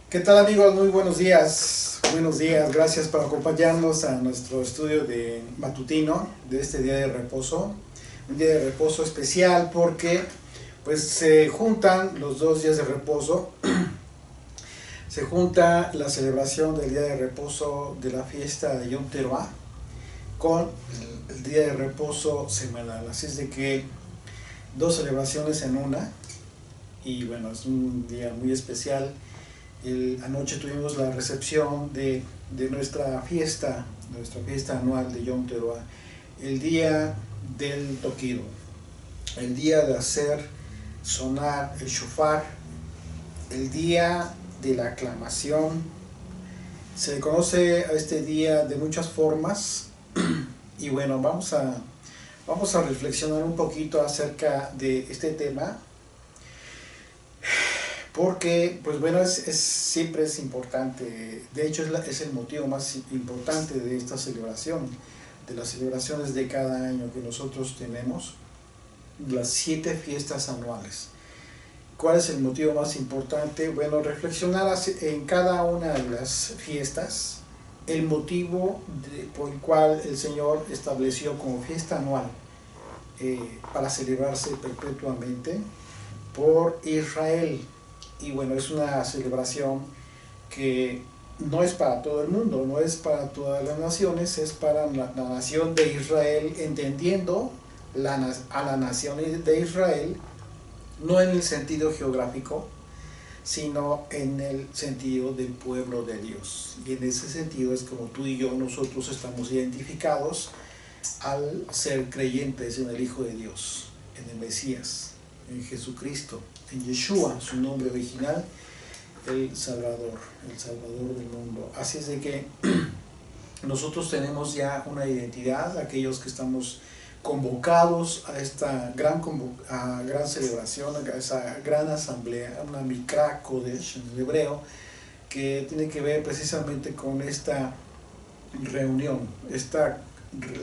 ¿Qué tal, amigos? Muy buenos días. Buenos días, gracias por acompañarnos a nuestro estudio de matutino de este día de reposo. Un día de reposo especial porque pues se juntan los dos días de reposo. Se junta la celebración del día de reposo de la fiesta de Yom Teruah con el día de reposo semanal. Así es de que dos celebraciones en una. Y bueno, es un día muy especial. Anoche tuvimos la recepción de nuestra fiesta anual de Yom Teruah, el día del toquido, el día de hacer sonar el shofar, el día de la aclamación. Se le conoce a este día de muchas formas y bueno, vamos a reflexionar un poquito acerca de este tema. Porque, pues bueno, siempre es importante, de hecho es el motivo más importante de esta celebración, de las celebraciones de cada año que nosotros tenemos, las 7 fiestas anuales. ¿Cuál es el motivo más importante? Bueno, reflexionar en cada una de las fiestas el motivo por el cual el Señor estableció como fiesta anual para celebrarse perpetuamente por Israel. Y bueno, es una celebración que no es para todo el mundo, no es para todas las naciones, es para la nación de Israel, entendiendo a la nación de Israel, no en el sentido geográfico, sino en el sentido del pueblo de Dios. Y en ese sentido es como tú y yo, nosotros estamos identificados al ser creyentes en el Hijo de Dios, en el Mesías, en Jesucristo, en Yeshua, su nombre original, el Salvador del mundo. Así es de que nosotros tenemos ya una identidad, aquellos que estamos convocados a esta gran celebración, a esa gran asamblea, una Mikra Kodesh en el hebreo, que tiene que ver precisamente con esta reunión,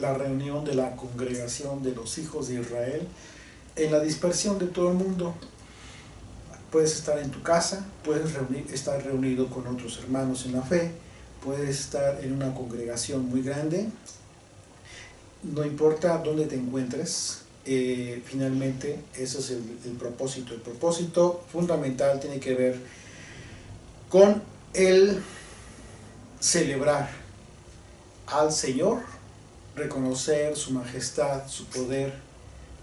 la reunión de la congregación de los hijos de Israel en la dispersión de todo el mundo. Puedes estar en tu casa, puedes estar reunido con otros hermanos en la fe, puedes estar en una congregación muy grande, no importa dónde te encuentres, finalmente ese es el propósito. El propósito fundamental tiene que ver con el celebrar al Señor, reconocer su majestad, su poder,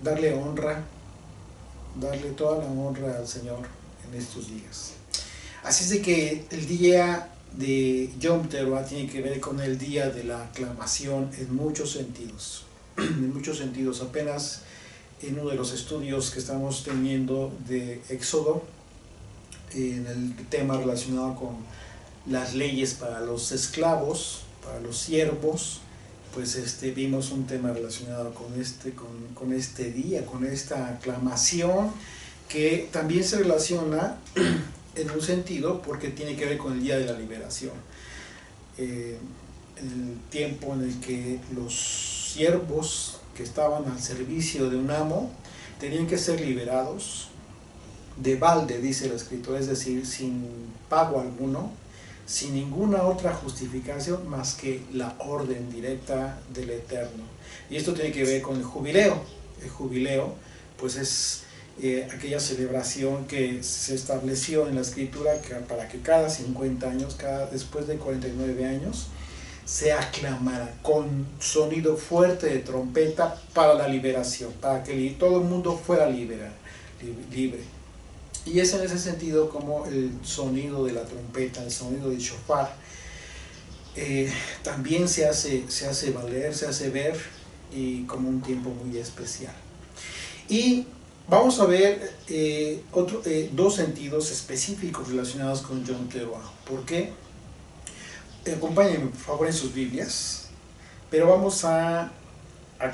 darle honra, darle toda la honra al Señor en estos días. Así es de que el día de Yom Teruah tiene que ver con el día de la aclamación en muchos sentidos. En muchos sentidos, apenas en uno de los estudios que estamos teniendo de Éxodo, en el tema relacionado con las leyes para los esclavos, para los siervos, pues vimos un tema relacionado con este día, con esta aclamación, que también se relaciona en un sentido porque tiene que ver con el día de la liberación. El tiempo en el que los siervos que estaban al servicio de un amo tenían que ser liberados de balde, dice el escritor, es decir, sin pago alguno, sin ninguna otra justificación más que la orden directa del Eterno. Y esto tiene que ver con el jubileo. El jubileo, pues es aquella celebración que se estableció en la escritura para que cada 50 años, después de 49 años, se aclamara con sonido fuerte de trompeta para la liberación, para que todo el mundo fuera libre. Y es en ese sentido como el sonido de la trompeta, el sonido del shofar, también se hace valer, se hace ver, y como un tiempo muy especial. Y vamos a ver dos sentidos específicos relacionados con Yom Teruah. ¿Por qué? Acompáñenme por favor en sus Biblias, pero vamos a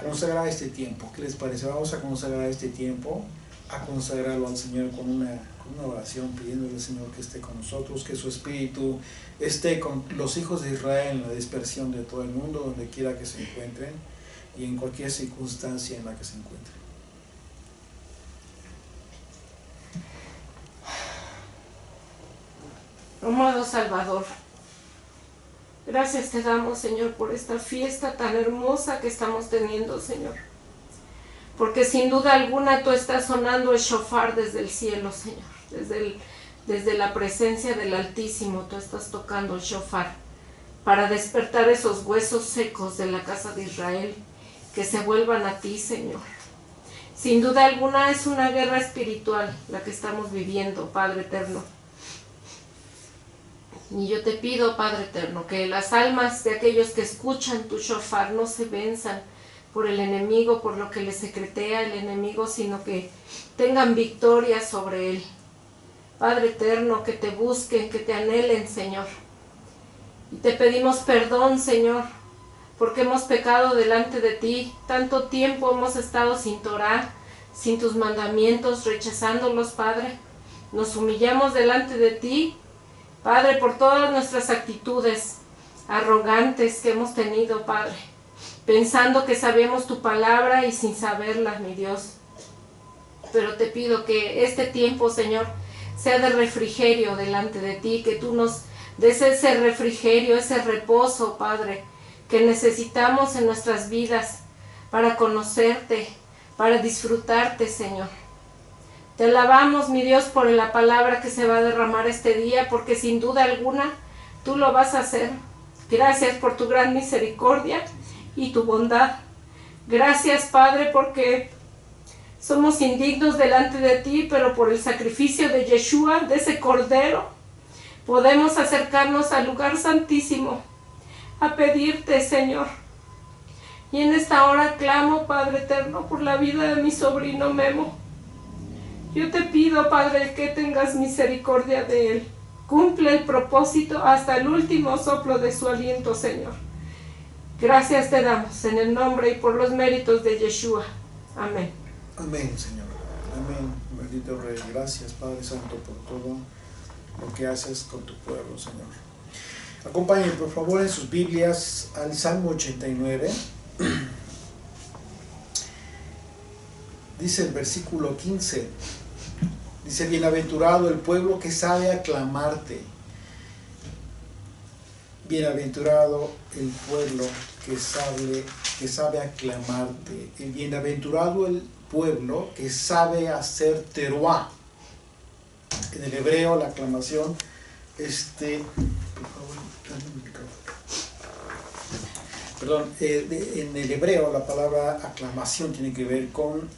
consagrar este tiempo. ¿Qué les parece? Vamos a consagrar este tiempo, a consagrarlo al Señor con una oración, pidiéndole al Señor que esté con nosotros, que su Espíritu esté con los hijos de Israel en la dispersión de todo el mundo, donde quiera que se encuentren y en cualquier circunstancia en la que se encuentren. Amado Salvador, gracias te damos, Señor, por esta fiesta tan hermosa que estamos teniendo, Señor. Porque sin duda alguna tú estás sonando el shofar desde el cielo, Señor. Desde la presencia del Altísimo tú estás tocando el shofar para despertar esos huesos secos de la casa de Israel, que se vuelvan a ti, Señor. Sin duda alguna es una guerra espiritual la que estamos viviendo, Padre eterno. Y yo te pido, Padre eterno, que las almas de aquellos que escuchan tu shofar no se venzan por el enemigo, por lo que le secretea el enemigo, sino que tengan victoria sobre él. Padre eterno, que te busquen, que te anhelen, Señor. Y te pedimos perdón, Señor, porque hemos pecado delante de ti. Tanto tiempo hemos estado sin Torah, sin tus mandamientos, rechazándolos, Padre. Nos humillamos delante de ti, Padre, por todas nuestras actitudes arrogantes que hemos tenido, Padre, pensando que sabemos tu palabra y sin saberla, mi Dios. Pero te pido que este tiempo, Señor, sea de refrigerio delante de ti, que tú nos des ese refrigerio, ese reposo, Padre, que necesitamos en nuestras vidas para conocerte, para disfrutarte, Señor. Te alabamos, mi Dios, por la palabra que se va a derramar este día, porque sin duda alguna tú lo vas a hacer. Gracias por tu gran misericordia y tu bondad. Gracias, Padre, porque somos indignos delante de ti, pero por el sacrificio de Yeshua, de ese Cordero, podemos acercarnos al lugar santísimo a pedirte, Señor. Y en esta hora clamo, Padre eterno, por la vida de mi sobrino Memo. Yo te pido, Padre, que tengas misericordia de él. Cumple el propósito hasta el último soplo de su aliento, Señor. Gracias te damos en el nombre y por los méritos de Yeshua. Amén. Amén, Señor. Amén. Bendito Rey. Gracias, Padre Santo, por todo lo que haces con tu pueblo, Señor. Acompáñenme, por favor, en sus Biblias al Salmo 89. Dice el versículo 15. Dice: bienaventurado el pueblo que sabe aclamarte. Bienaventurado el pueblo que sabe aclamarte. Y bienaventurado el pueblo que sabe hacer teruá. En el hebreo la aclamación, por favor, dame un micrófono. Perdón, en el hebreo la palabra aclamación tiene que ver con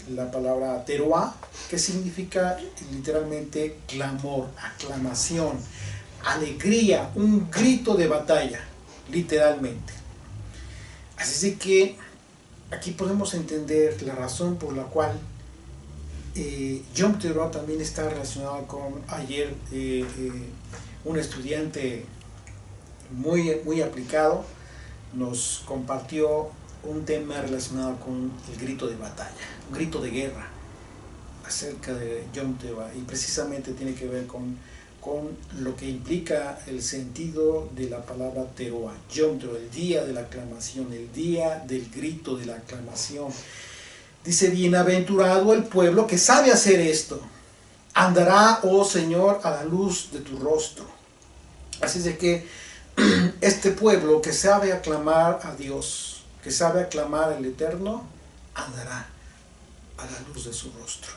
la palabra teruá, que significa literalmente clamor, aclamación, alegría, un grito de batalla, literalmente. Así que aquí podemos entender la razón por la cual Yom Teruah también está relacionado con ayer un estudiante muy aplicado nos compartió un tema relacionado con el grito de batalla, un grito de guerra acerca de Yom Teruah, y precisamente tiene que ver con lo que implica el sentido de la palabra Teruah, Yom Teruah, el día de la aclamación, el día del grito de la aclamación. Dice: bienaventurado el pueblo que sabe hacer esto, andará, oh Señor, a la luz de tu rostro. Así es de que este pueblo que sabe aclamar a Dios, que sabe aclamar al Eterno, andará a la luz de su rostro.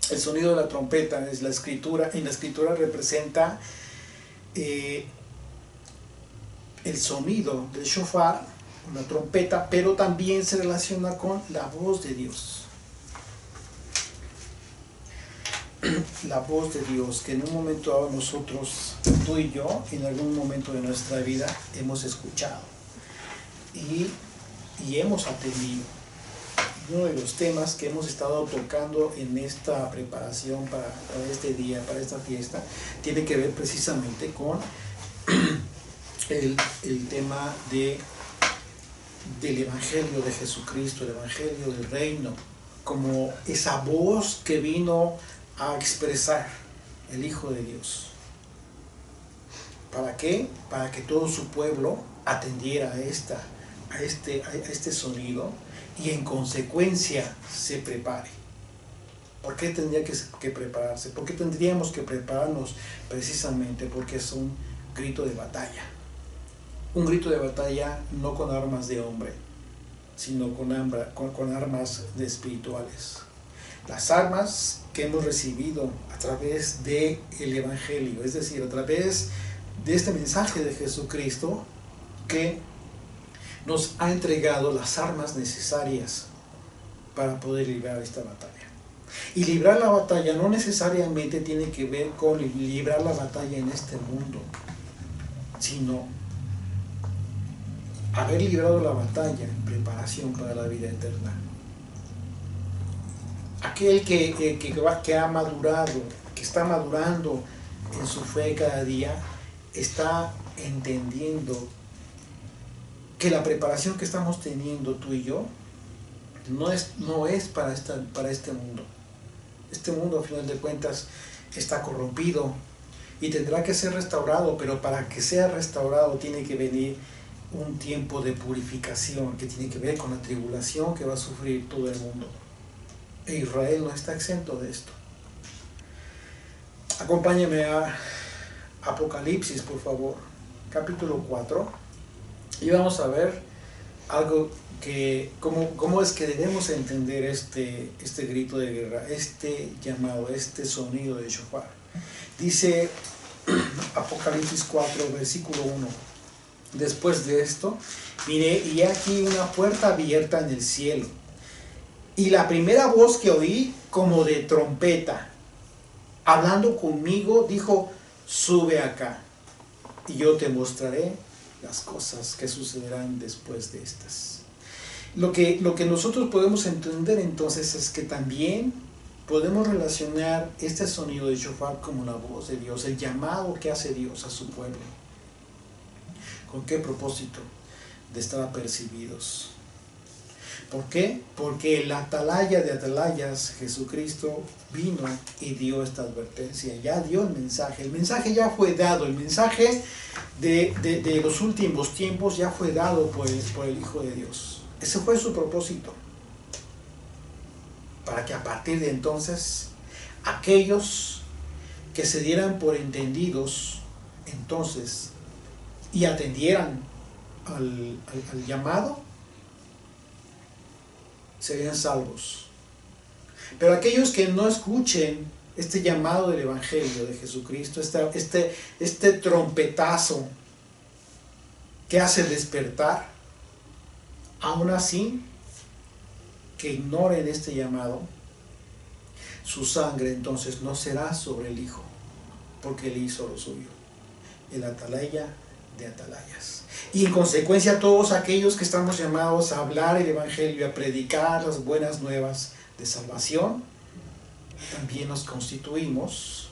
El sonido de la trompeta es la escritura, en la escritura representa el sonido del shofar, una trompeta, pero también se relaciona con la voz de Dios. La voz de Dios, que en un momento dado nosotros, tú y yo, en algún momento de nuestra vida hemos escuchado y hemos atendido. Uno de los temas que hemos estado tocando en esta preparación para este día, para esta fiesta, tiene que ver precisamente con el tema del Evangelio de Jesucristo, el Evangelio del Reino, como esa voz que vino a expresar el Hijo de Dios. ¿Para qué? Para que todo su pueblo atendiera a este sonido y en consecuencia se prepare. ¿Por qué tendría que prepararse? ¿Por qué tendríamos que prepararnos? Precisamente porque es un grito de batalla. Un grito de batalla no con armas de hombre, sino con armas espirituales. Las armas que hemos recibido a través del Evangelio, es decir, a través de este mensaje de Jesucristo que nos ha entregado las armas necesarias para poder librar esta batalla. Y librar la batalla no necesariamente tiene que ver con librar la batalla en este mundo, sino haber librado la batalla en preparación para la vida eterna. Aquel que ha madurado, que está madurando en su fe cada día, está entendiendo que la preparación que estamos teniendo tú y yo no es para este mundo. Este mundo, a final de cuentas, está corrompido y tendrá que ser restaurado, pero para que sea restaurado tiene que venir un tiempo de purificación que tiene que ver con la tribulación que va a sufrir todo el mundo. E Israel no está exento de esto. Acompáñame a Apocalipsis, por favor, capítulo 4, y vamos a ver algo que, cómo es que debemos entender este grito de guerra, este llamado, este sonido de shofar. Dice Apocalipsis 4, versículo 1. Después de esto, miré y aquí una puerta abierta en el cielo. Y la primera voz que oí, como de trompeta, hablando conmigo, dijo: sube acá, y yo te mostraré las cosas que sucederán después de estas. Lo que nosotros podemos entender entonces es que también podemos relacionar este sonido de shofar como la voz de Dios, el llamado que hace Dios a su pueblo. ¿Con qué propósito? De estar apercibidos. ¿Por qué? Porque el atalaya de atalayas, Jesucristo, vino y dio esta advertencia, ya dio el mensaje ya fue dado, el mensaje de los últimos tiempos ya fue dado por el Hijo de Dios. Ese fue su propósito, para que a partir de entonces, aquellos que se dieran por entendidos, entonces, y atendieran al llamado, serían salvos. Pero aquellos que no escuchen este llamado del Evangelio de Jesucristo, este trompetazo que hace despertar, aún así, que ignoren este llamado, su sangre entonces no será sobre el Hijo, porque Él hizo lo suyo, el atalaya de atalayas. Y en consecuencia todos aquellos que estamos llamados a hablar el Evangelio, a predicar las buenas nuevas de salvación, también nos constituimos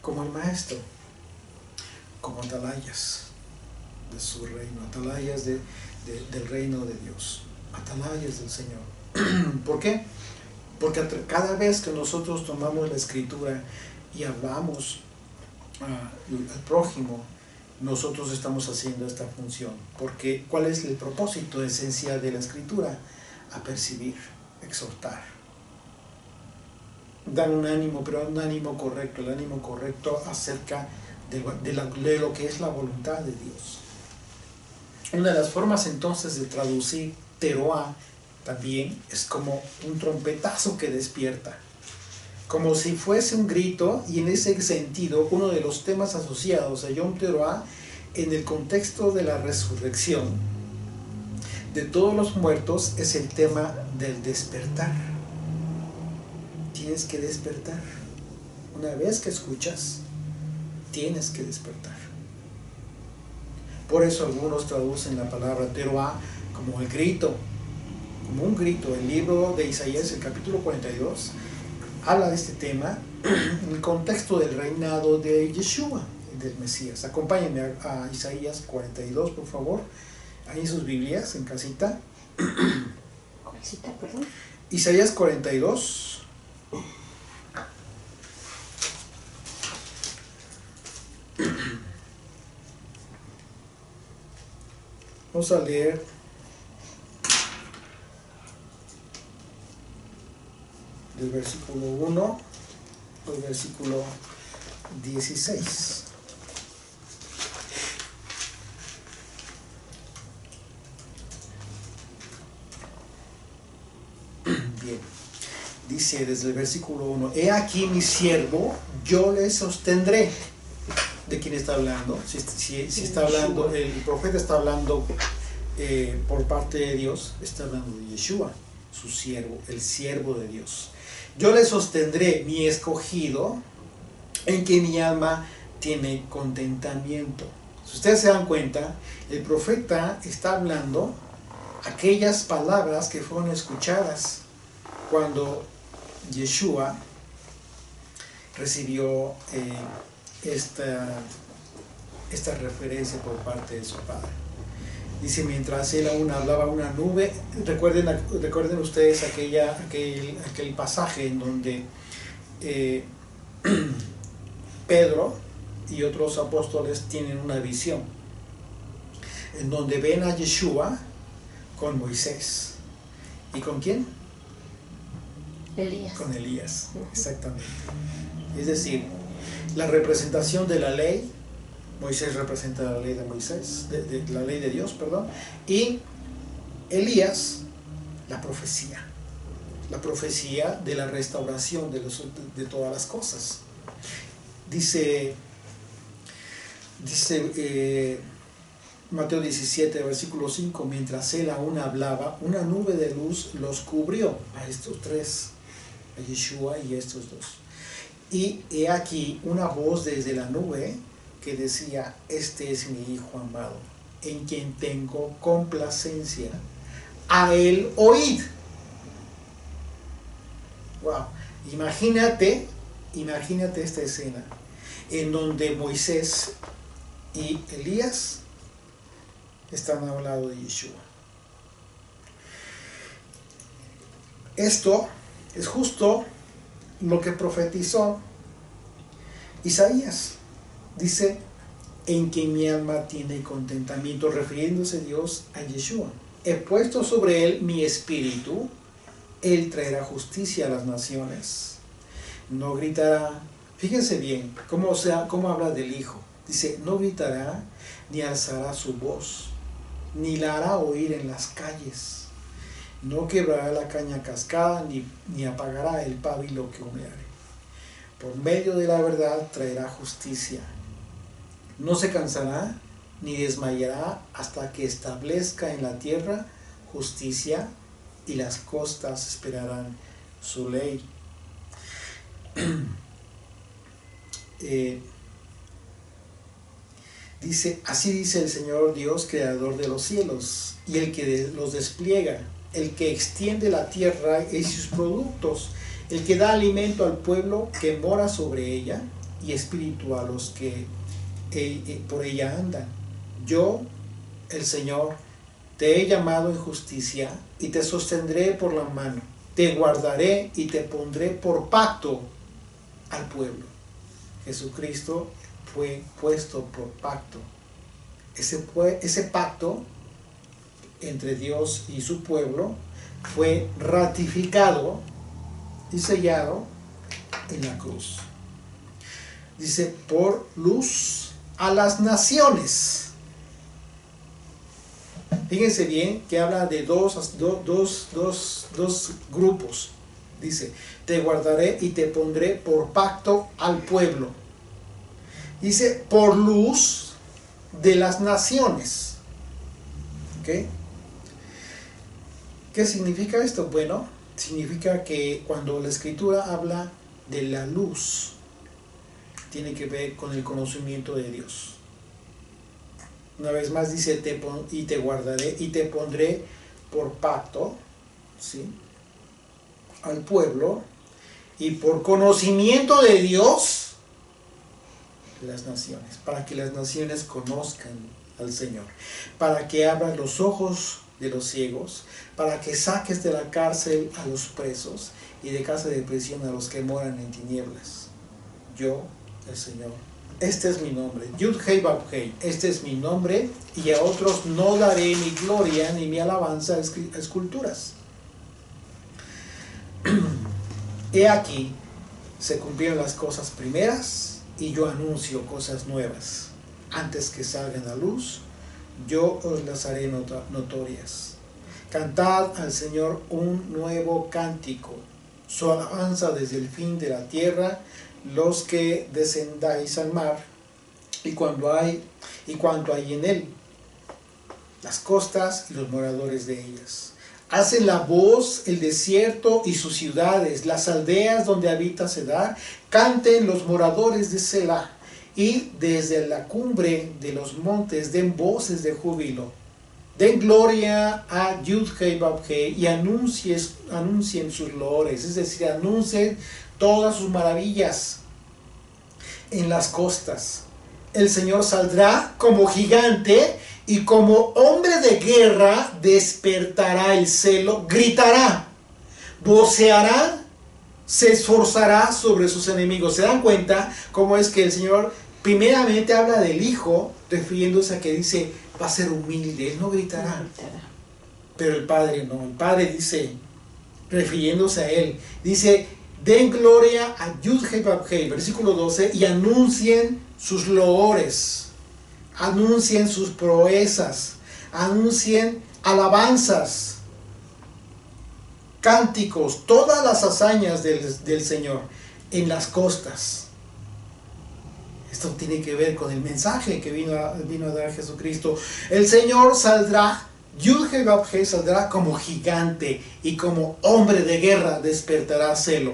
como el Maestro, como atalayas de su reino, atalayas del reino de Dios, atalayas del Señor. ¿Por qué? Porque cada vez que nosotros tomamos la Escritura y hablamos al prójimo, nosotros estamos haciendo esta función. Porque ¿cuál es el propósito esencial de la Escritura? Apercibir, exhortar, dar un ánimo, pero un ánimo correcto, el ánimo correcto acerca de lo que es la voluntad de Dios. Una de las formas entonces de traducir teroá también es como un trompetazo que despierta, como si fuese un grito, y en ese sentido uno de los temas asociados a Yom Teruah en el contexto de la resurrección de todos los muertos es el tema del despertar. Tienes que despertar. Una vez que escuchas, tienes que despertar. Por eso algunos traducen la palabra Teruah como el grito, como un grito. El libro de Isaías, el capítulo 42, habla de este tema en el contexto del reinado de Yeshua, del Mesías. Acompáñenme a Isaías 42, por favor. Ahí en sus Biblias, en casita. ¿Cuál cita, perdón? Isaías 42. Vamos a leer del versículo 1 al versículo 16. Bien, dice desde el versículo 1: He aquí mi siervo, yo le sostendré. ¿De quién está hablando? Si está hablando, el profeta está hablando por parte de Dios, está hablando de Yeshua, su siervo, el siervo de Dios. Yo le sostendré, mi escogido, en que mi alma tiene contentamiento. Si ustedes se dan cuenta, el profeta está hablando aquellas palabras que fueron escuchadas cuando Yeshua recibió esta referencia por parte de su padre. Dice: mientras él aún hablaba, una nube. Recuerden ustedes aquel pasaje en donde Pedro y otros apóstoles tienen una visión, en donde ven a Yeshua con Moisés. ¿Y con quién? Elías. Con Elías, exactamente. Es decir, la representación de la ley. Moisés representa la ley de Moisés, de la ley de Dios, perdón, y Elías, la profecía de la restauración de todas las cosas. Dice Mateo 17, versículo 5: mientras él aún hablaba, una nube de luz los cubrió, a estos tres, a Yeshua y a estos dos. Y he aquí una voz desde la nube que decía: este es mi Hijo amado, en quien tengo complacencia, a él oíd. Wow, imagínate esta escena en donde Moisés y Elías están al lado de Yeshua. Esto es justo lo que profetizó Isaías. Dice: en que mi alma tiene contentamiento, refiriéndose Dios a Yeshua. He puesto sobre él mi espíritu, él traerá justicia a las naciones. No gritará. Fíjense bien cómo habla del Hijo. Dice: no gritará, ni alzará su voz, ni la hará oír en las calles. No quebrará la caña cascada, ni apagará el pábilo que humeare. Por medio de la verdad traerá justicia. No se cansará ni desmayará hasta que establezca en la tierra justicia, y las costas esperarán su ley. Así dice el Señor Dios, creador de los cielos, y el que los despliega, el que extiende la tierra y sus productos, el que da alimento al pueblo que mora sobre ella, y espíritu a los que por ella andan. Yo, el Señor, te he llamado en justicia y te sostendré por la mano, te guardaré y te pondré por pacto al pueblo. Jesucristo fue puesto por pacto. Ese pacto entre Dios y su pueblo fue ratificado y sellado en la cruz. Dice: por luz a las naciones. Fíjense bien que habla de dos grupos. Dice: te guardaré y te pondré por pacto al pueblo. Dice: por luz de las naciones. ¿Ok? ¿Qué significa esto? Bueno, significa que cuando la Escritura habla de la luz, tiene que ver con el conocimiento de Dios. Una vez más dice: y te guardaré y te pondré por pacto, ¿sí?, al pueblo, y por conocimiento de Dios las naciones, para que las naciones conozcan al Señor, para que abran los ojos de los ciegos, para que saques de la cárcel a los presos y de casa de prisión a los que moran en tinieblas. Yo, el Señor, este es mi nombre, Yud-Hei Vav-Hei, este es mi nombre, y a otros no daré mi gloria ni mi alabanza a esculturas. He aquí, se cumplieron las cosas primeras y yo anuncio cosas nuevas. Antes que salgan a luz, yo os las haré notorias. Cantad al Señor un nuevo cántico, su alabanza desde el fin de la tierra, los que descendáis al mar, y cuanto hay en él, las costas y los moradores de ellas. Hacen la voz el desierto y sus ciudades, las aldeas donde habita Cedar, canten los moradores de Selah, y desde la cumbre de los montes den voces de júbilo. Den gloria a Yud-Heh-Vav-Heh y anuncien sus loores, es decir, anuncien todas sus maravillas en las costas. El Señor saldrá como gigante y como hombre de guerra despertará el celo, gritará, voceará, se esforzará sobre sus enemigos. ¿Se dan cuenta cómo es que el Señor primeramente habla del Hijo, refiriéndose a que dice, va a ser humilde, él no gritará? Pero el Padre no, el Padre dice, refiriéndose a él, dice, den gloria a Yud-Heh-Vav-Heh, versículo 12, y anuncien sus loores, anuncien sus proezas, anuncien alabanzas, cánticos, todas las hazañas del Señor en las costas. Esto tiene que ver con el mensaje que vino a dar Jesucristo. El Señor saldrá, Yud-Heh-Vav-Heh saldrá como gigante y como hombre de guerra despertará celo.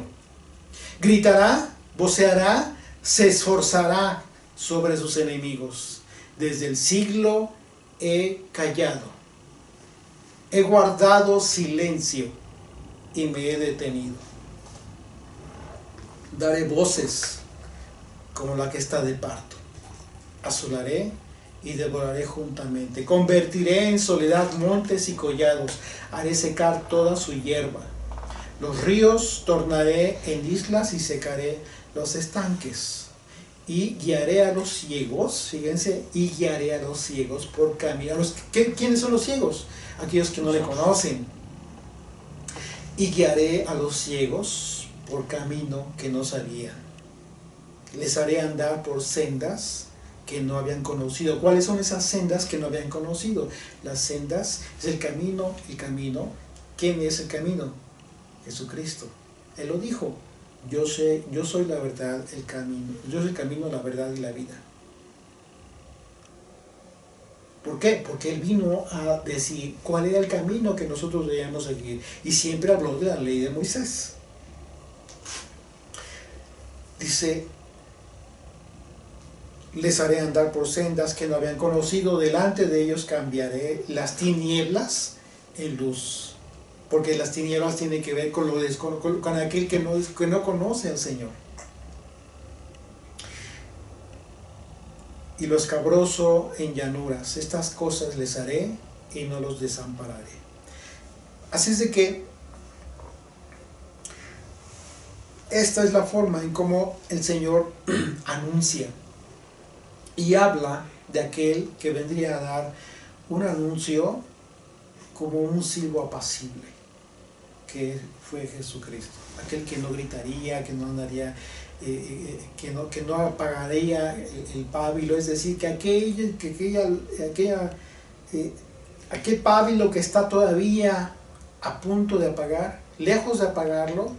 Gritará, voceará, se esforzará sobre sus enemigos. Desde el siglo he callado, he guardado silencio y me he detenido. Daré voces como la que está de parto, asolaré y devoraré juntamente, convertiré en soledad montes y collados, haré secar toda su hierba. Los ríos tornaré en islas y secaré los estanques. Y guiaré a los ciegos, fíjense, y guiaré a los ciegos por caminos. ¿Quiénes son los ciegos? Aquellos que no le conocen. Y guiaré a los ciegos por camino que no sabían. Les haré andar por sendas que no habían conocido. ¿Cuáles son esas sendas que no habían conocido? Las sendas es el camino, el camino. ¿Quién es el camino? Jesucristo. Él lo dijo. Yo soy la verdad, el camino. Yo soy el camino, la verdad y la vida. ¿Por qué? Porque Él vino a decir cuál era el camino que nosotros debíamos seguir. Y siempre habló de la ley de Moisés. Dice, les haré andar por sendas que no habían conocido. Delante de ellos cambiaré las tinieblas en luz. Porque las tinieblas tienen que ver con aquel que no conoce al Señor. Y lo escabroso en llanuras. Estas cosas les haré y no los desampararé. Así es de que esta es la forma en cómo el Señor anuncia y habla de aquel que vendría a dar un anuncio como un silbo apacible, que fue Jesucristo, aquel que no gritaría, que no andaría, que no apagaría el pábilo, es decir, que aquel pábilo que está todavía a punto de apagar, lejos de apagarlo,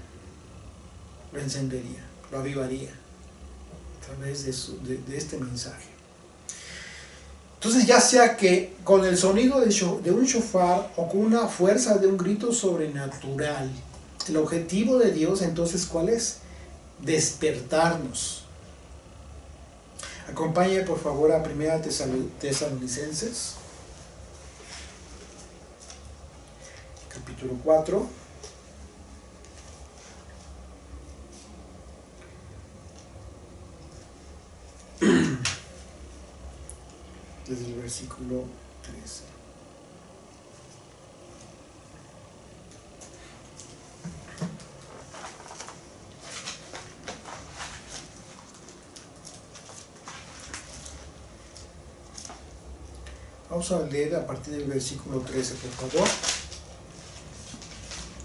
lo encendería, lo avivaría a través de este mensaje. Entonces, ya sea que con el sonido de un shofar o con una fuerza de un grito sobrenatural, el objetivo de Dios, entonces, ¿cuál es? Despertarnos. Acompáñame, por favor, a 1 Tesalonicenses, capítulo 4. Desde el versículo 13. Vamos a leer a partir del versículo 13, por favor.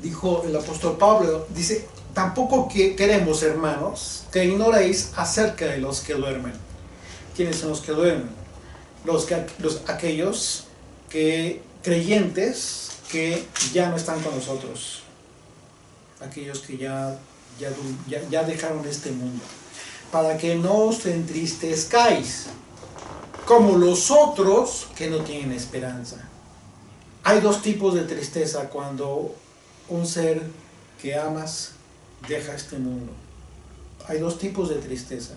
Dijo el apóstol Pablo, dice, tampoco queremos, hermanos, que ignoréis acerca de los que duermen. ¿Quiénes son los que duermen? Aquellos creyentes que ya no están con nosotros. Aquellos que ya dejaron este mundo. Para que no os entristezcáis, como los otros que no tienen esperanza. Hay dos tipos de tristeza cuando un ser que amas deja este mundo. Hay dos tipos de tristeza.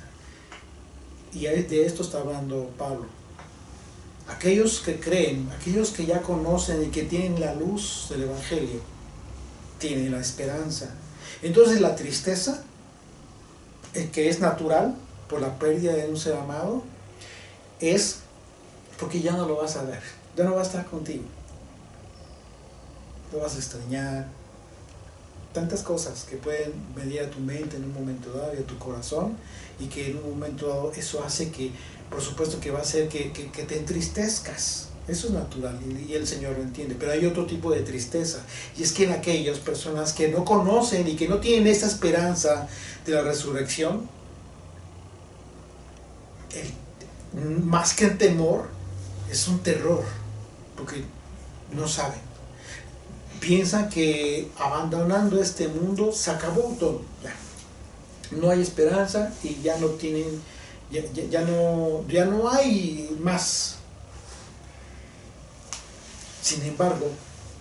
Y de esto está hablando Pablo. Aquellos que creen, aquellos que ya conocen y que tienen la luz del Evangelio, tienen la esperanza. Entonces la tristeza, que es natural por la pérdida de un ser amado, es porque ya no lo vas a ver, ya no va a estar contigo. Lo vas a extrañar. Tantas cosas que pueden venir a tu mente en un momento dado y a tu corazón, y que en un momento dado eso hace que, por supuesto que va a hacer que te entristezcas. Eso es natural y el Señor lo entiende. Pero hay otro tipo de tristeza, y es que en aquellas personas que no conocen y que no tienen esa esperanza de la resurrección, más que el temor, es un terror, porque no saben. Piensan que abandonando este mundo se acabó todo, ya no hay esperanza y ya no tienen, ya no hay más. Sin embargo,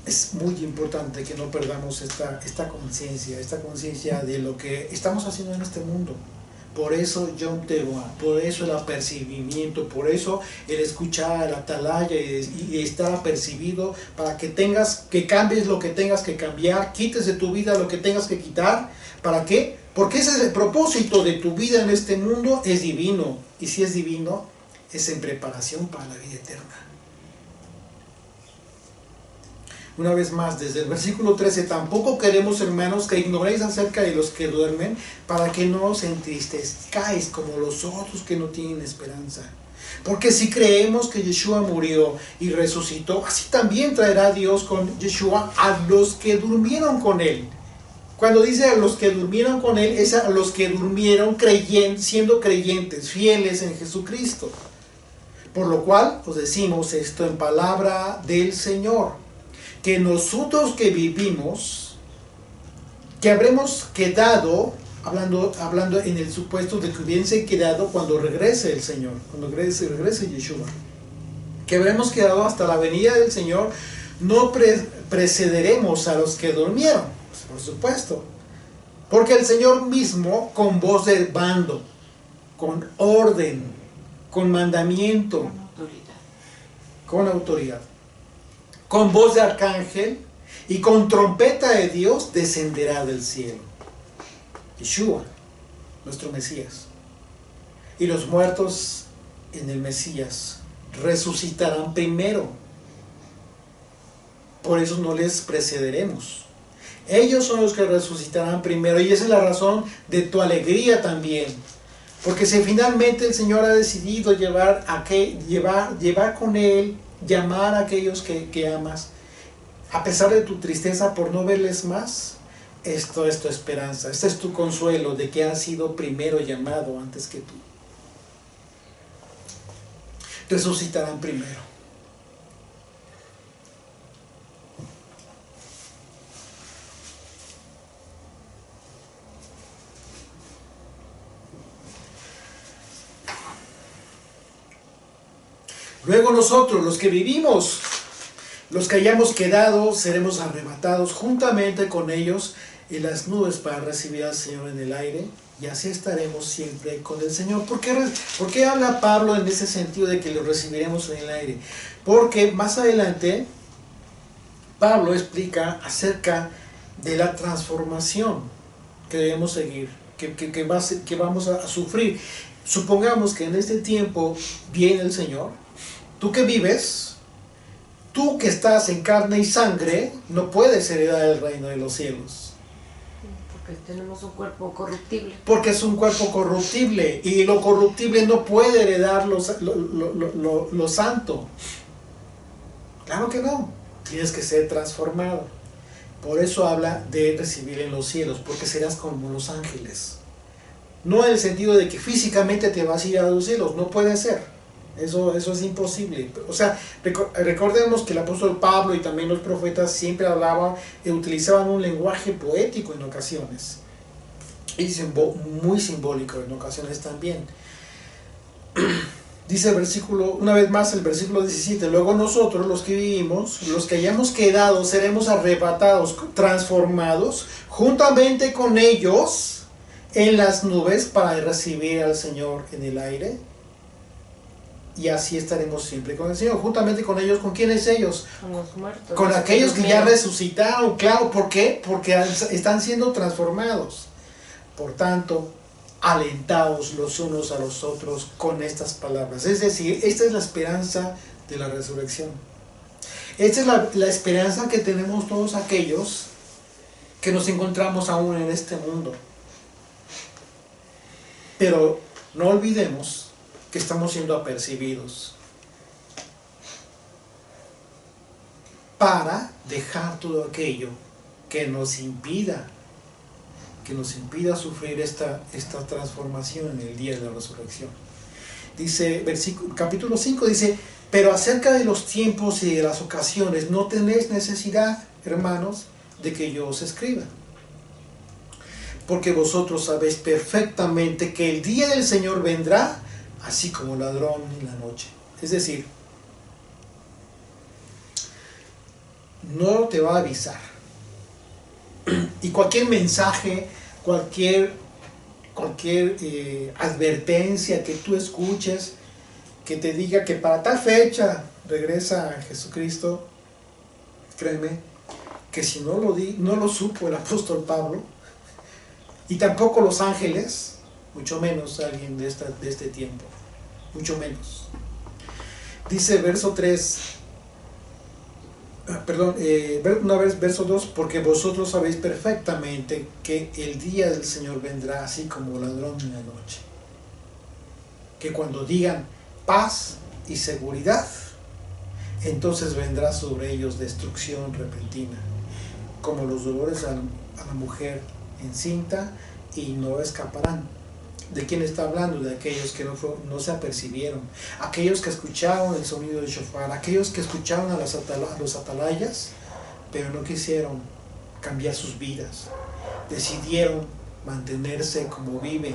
es muy importante que no perdamos esta conciencia de lo que estamos haciendo en este mundo. Por eso Yom Teruah, por eso el apercibimiento, por eso el escuchar la atalaya y estar apercibido, para que cambies lo que tengas que cambiar, quites de tu vida lo que tengas que quitar. ¿Para qué? Porque ese es el propósito de tu vida en este mundo, es divino. Y si es divino, es en preparación para la vida eterna. Una vez más, desde el versículo 13, tampoco queremos, hermanos, que ignoréis acerca de los que duermen, para que no os entristezcáis como los otros que no tienen esperanza. Porque si creemos que Yeshua murió y resucitó, así también traerá Dios con Yeshua a los que durmieron con él. Cuando dice a los que durmieron con él, es a los que durmieron siendo creyentes, fieles en Jesucristo. Por lo cual os decimos esto en palabra del Señor, que nosotros que vivimos, que habremos quedado, hablando en el supuesto de que hubiese quedado cuando regrese el Señor, cuando regrese Yeshua, que habremos quedado hasta la venida del Señor, no precederemos a los que durmieron, pues por supuesto, porque el Señor mismo, con voz de mando, con orden, con mandamiento, con autoridad, con voz de arcángel y con trompeta de Dios, descenderá del cielo. Yeshua, nuestro Mesías. Y los muertos en el Mesías resucitarán primero. Por eso no les precederemos. Ellos son los que resucitarán primero, y esa es la razón de tu alegría también. Porque si finalmente el Señor ha decidido llevar con Él, llamar a aquellos que amas, a pesar de tu tristeza por no verles más, esto es tu esperanza, este es tu consuelo de que has sido primero llamado antes que tú. Resucitarán primero. Luego nosotros, los que vivimos, los que hayamos quedado, seremos arrebatados juntamente con ellos en las nubes para recibir al Señor en el aire, y así estaremos siempre con el Señor. ¿Por qué habla Pablo en ese sentido de que lo recibiremos en el aire? Porque más adelante Pablo explica acerca de la transformación que debemos seguir, que vamos a sufrir. Supongamos que en este tiempo viene el Señor. Tú que vives, tú que estás en carne y sangre, no puedes heredar el reino de los cielos. Porque tenemos un cuerpo corruptible. Porque es un cuerpo corruptible, y lo corruptible no puede heredar lo santo. Claro que no. Tienes que ser transformado. Por eso habla de recibir en los cielos, porque serás como los ángeles. No en el sentido de que físicamente te vas a ir a los cielos, no puede ser. Eso es imposible. O sea, recordemos que el apóstol Pablo y también los profetas siempre hablaban y utilizaban un lenguaje poético en ocasiones. Y muy simbólico en ocasiones también. Dice el versículo, una vez más el versículo 17, luego nosotros los que vivimos, los que hayamos quedado, seremos arrebatados, transformados, juntamente con ellos en las nubes para recibir al Señor en el aire. Y así estaremos siempre con el Señor, juntamente con ellos. ¿Con quiénes ellos? Con los muertos. Con aquellos que ya resucitaron, claro. ¿Por qué? Porque están siendo transformados. Por tanto, alentaos los unos a los otros con estas palabras. Es decir, esta es la esperanza de la resurrección. Esta es la esperanza que tenemos todos aquellos que nos encontramos aún en este mundo. Pero no olvidemos que estamos siendo apercibidos para dejar todo aquello que nos impida sufrir esta transformación en el día de la resurrección. Dice, capítulo 5 dice, pero acerca de los tiempos y de las ocasiones no tenéis necesidad, hermanos, de que yo os escriba. Porque vosotros sabéis perfectamente que el día del Señor vendrá así como ladrón en la noche. Es decir, no te va a avisar. Y cualquier mensaje, cualquier advertencia que tú escuches, que te diga que para tal fecha regresa a Jesucristo, créeme, que si no lo supo el apóstol Pablo, y tampoco los ángeles, mucho menos alguien de este tiempo, mucho menos. Dice verso 3, verso 2, porque vosotros sabéis perfectamente que el día del Señor vendrá así como ladrón en la noche. Que cuando digan paz y seguridad, entonces vendrá sobre ellos destrucción repentina, como los dolores a la mujer encinta, y no escaparán. ¿De quién está hablando? De aquellos que no se apercibieron, aquellos que escucharon el sonido del shofar, aquellos que escucharon a los atalayas, pero no quisieron cambiar sus vidas, decidieron mantenerse como viven.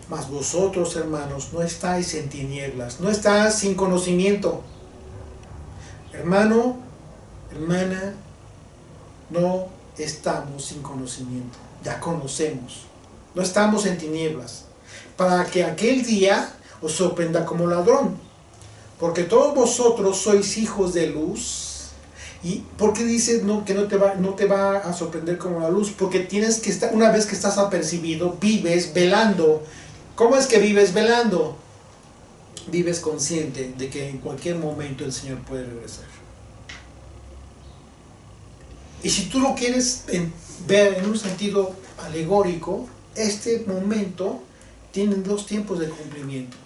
Mas vosotros, hermanos, no estáis en tinieblas, no estáis sin conocimiento. Hermano, hermana, no estamos sin conocimiento, ya conocemos, no estamos en tinieblas, para que aquel día os sorprenda como ladrón, porque todos vosotros sois hijos de luz. ¿Y por qué dice que no te va a sorprender como la luz? Porque tienes que estar, una vez que estás apercibido, vives velando. ¿Cómo es que vives velando? Vives consciente de que en cualquier momento el Señor puede regresar. Y si tú lo quieres ver en un sentido alegórico, este momento tiene dos tiempos de cumplimiento: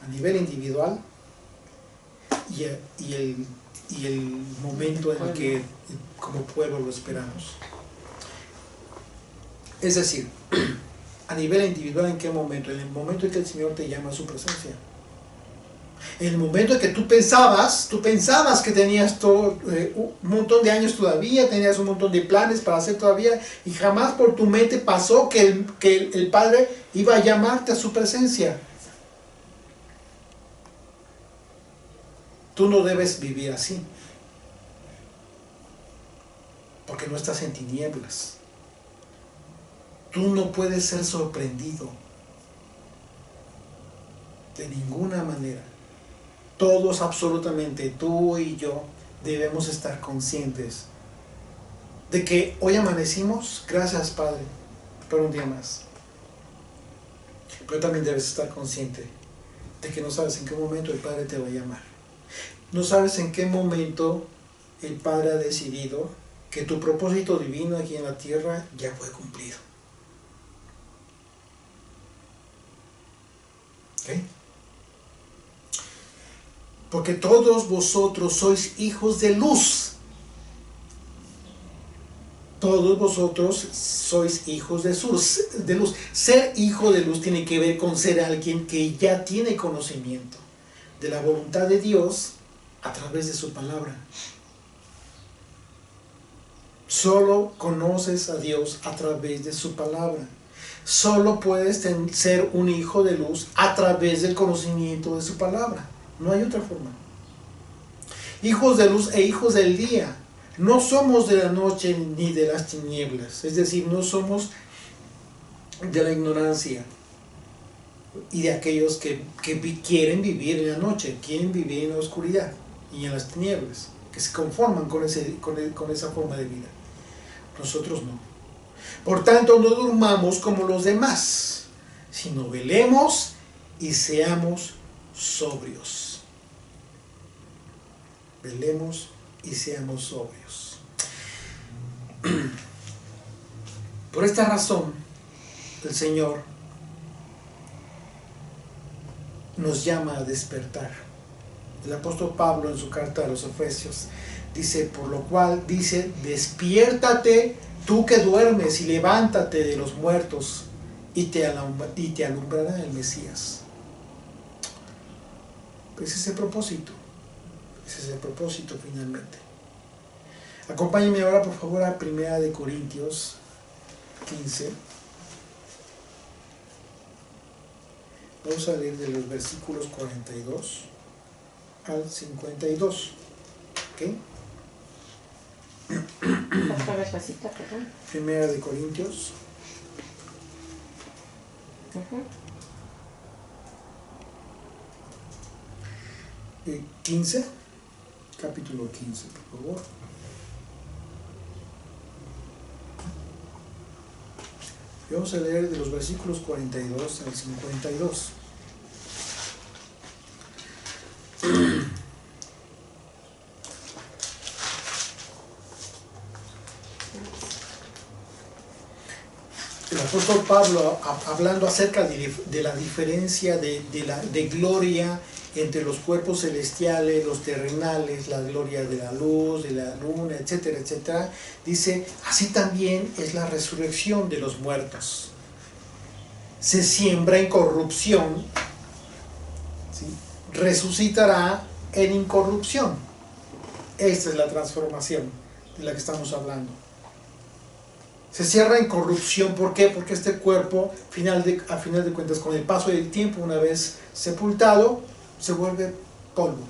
a nivel individual y el momento en el que como pueblo lo esperamos. Es decir, a nivel individual, ¿en qué momento? En el momento en que el Señor te llama a su presencia. En el momento en que tú pensabas que tenías todo, un montón de años todavía, tenías un montón de planes para hacer todavía, y jamás por tu mente pasó que el Padre iba a llamarte a su presencia. Tú no debes vivir así, porque no estás en tinieblas. Tú no puedes ser sorprendido de ninguna manera. Todos, absolutamente, tú y yo, debemos estar conscientes de que hoy amanecimos, gracias Padre, por un día más. Pero también debes estar consciente de que no sabes en qué momento el Padre te va a llamar. No sabes en qué momento el Padre ha decidido que tu propósito divino aquí en la tierra ya fue cumplido. ¿Ok? porque todos vosotros sois hijos de luz. Todos vosotros sois hijos de luz. Ser hijo de luz tiene que ver con ser alguien que ya tiene conocimiento de la voluntad de Dios a través de su palabra. Solo conoces a Dios a través de su palabra. Solo puedes ser un hijo de luz a través del conocimiento de su palabra. No hay otra forma. Hijos de luz e hijos del día. No somos de la noche ni de las tinieblas. Es decir, no somos de la ignorancia y de aquellos que quieren vivir en la noche, quieren vivir en la oscuridad y en las tinieblas, que se conforman con esa forma de vida. Nosotros no. Por tanto, no durmamos como los demás, sino velemos y seamos sobrios. Velemos y seamos sobrios. Por esta razón, el Señor nos llama a despertar. El apóstol Pablo en su carta a los Efesios dice, por lo cual dice, despiértate tú que duermes y levántate de los muertos y te alumbrará el Mesías. Ese es el propósito. Ese es el propósito finalmente. Acompáñenme ahora por favor a 1 Corintios 15. Vamos a leer de los versículos 42 al 52. ¿Ok? Otra vez la cita, perdón. 1 Corintios 15, capítulo 15, por favor. Y vamos a leer de los versículos 42 al 52. El apóstol Pablo, hablando acerca de la diferencia de gloria entre los cuerpos celestiales, los terrenales, la gloria de la luz, de la luna, etcétera, etcétera, dice, así también es la resurrección de los muertos. Se siembra en corrupción, ¿sí? Resucitará en incorrupción. Esta es la transformación de la que estamos hablando. Se cierra en corrupción, ¿por qué? Porque este cuerpo, a final de cuentas, con el paso del tiempo, una vez sepultado, se vuelve polvo.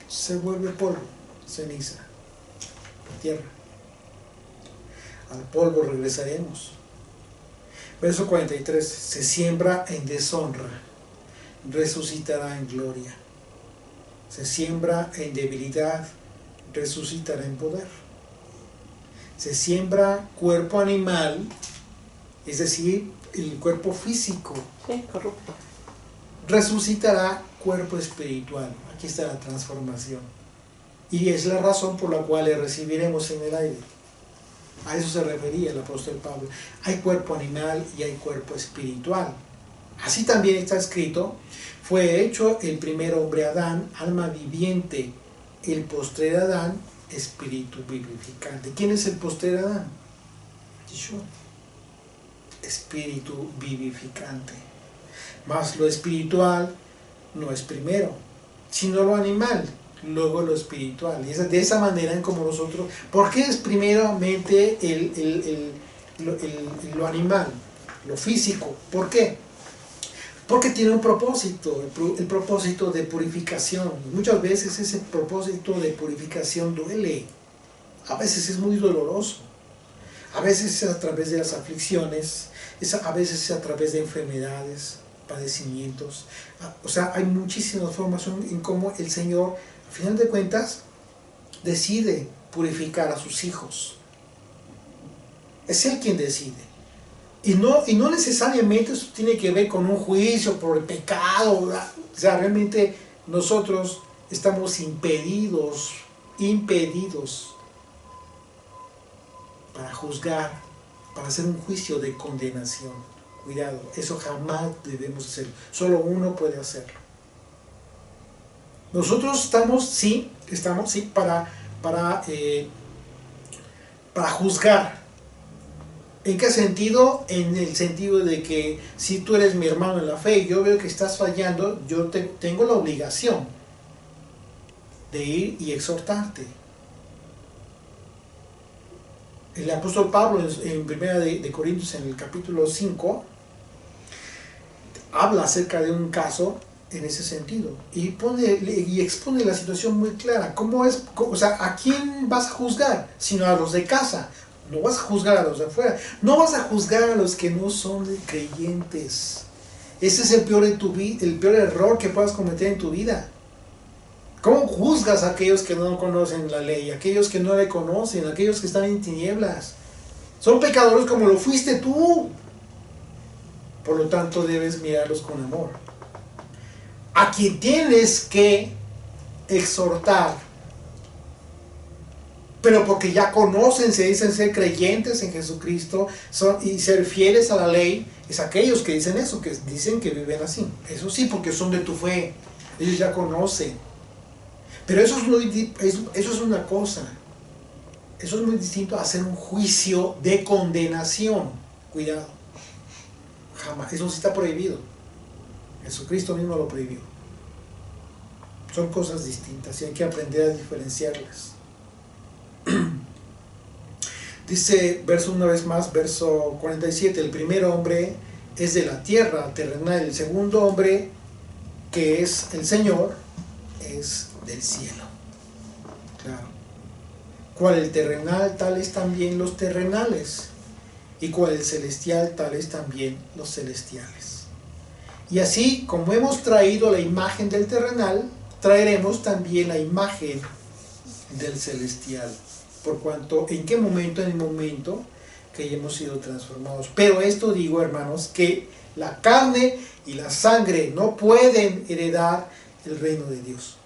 Se vuelve polvo, ceniza, tierra. Al polvo regresaremos. Verso 43, se siembra en deshonra, resucitará en gloria. Se siembra en debilidad, resucitará en poder. Se siembra cuerpo animal, es decir, el cuerpo físico. Sí, corrupto. Resucitará cuerpo espiritual. Aquí está la transformación. Y es la razón por la cual le recibiremos en el aire. A eso se refería el apóstol Pablo. Hay cuerpo animal y hay cuerpo espiritual. Así también está escrito, fue hecho el primer hombre Adán, alma viviente, el postrer Adán, espíritu vivificante. ¿Quién es el postrer Adán? Yeshua. Espíritu vivificante. Mas lo espiritual no es primero, sino lo animal, luego lo espiritual. Y es de esa manera en como nosotros, ¿por qué es primeramente lo animal, lo físico? ¿Por qué? Porque tiene un propósito, el propósito de purificación. Muchas veces ese propósito de purificación duele, a veces es muy doloroso, a veces es a través de las aflicciones, a veces es a través de enfermedades, padecimientos. O sea, hay muchísimas formas en cómo el Señor, al final de cuentas, decide purificar a sus hijos. Es Él quien decide. Y no necesariamente eso tiene que ver con un juicio por el pecado, ¿verdad? O sea, realmente nosotros estamos impedidos para juzgar, para hacer un juicio de condenación. Cuidado, eso jamás debemos hacerlo. Solo uno puede hacerlo. Nosotros estamos para juzgar. ¿En qué sentido? En el sentido de que si tú eres mi hermano en la fe y yo veo que estás fallando, yo tengo la obligación de ir y exhortarte. El apóstol Pablo en 1 de Corintios, en el capítulo 5, habla acerca de un caso en ese sentido y expone la situación muy clara. ¿A quién vas a juzgar? Sino a los de casa. No vas a juzgar a los de afuera. No vas a juzgar a los que no son creyentes. Ese es el peor error que puedas cometer en tu vida. ¿Cómo juzgas a aquellos que no conocen la ley? Aquellos que no le conocen, aquellos que están en tinieblas. Son pecadores como lo fuiste tú. Por lo tanto, debes mirarlos con amor. A quien tienes que exhortar, pero porque ya conocen, se dicen ser creyentes en Jesucristo y ser fieles a la ley, es aquellos que dicen eso, que dicen que viven así. Eso sí, porque son de tu fe. Ellos ya conocen. Pero eso es una cosa. Eso es muy distinto a hacer un juicio de condenación. Cuidado. Jamás. Eso sí está prohibido. Jesucristo mismo lo prohibió. Son cosas distintas y hay que aprender a diferenciarlas. Dice, una vez más, verso 47, el primer hombre es de la tierra terrenal, el segundo hombre, que es el Señor, es del cielo. Claro. Cual el terrenal, tales también los terrenales, y cual el celestial, tales también los celestiales. Y así como hemos traído la imagen del terrenal, traeremos también la imagen del celestial. Por cuanto, ¿en qué momento? En el momento que ya hemos sido transformados. Pero esto digo, hermanos, que la carne y la sangre no pueden heredar el reino de Dios.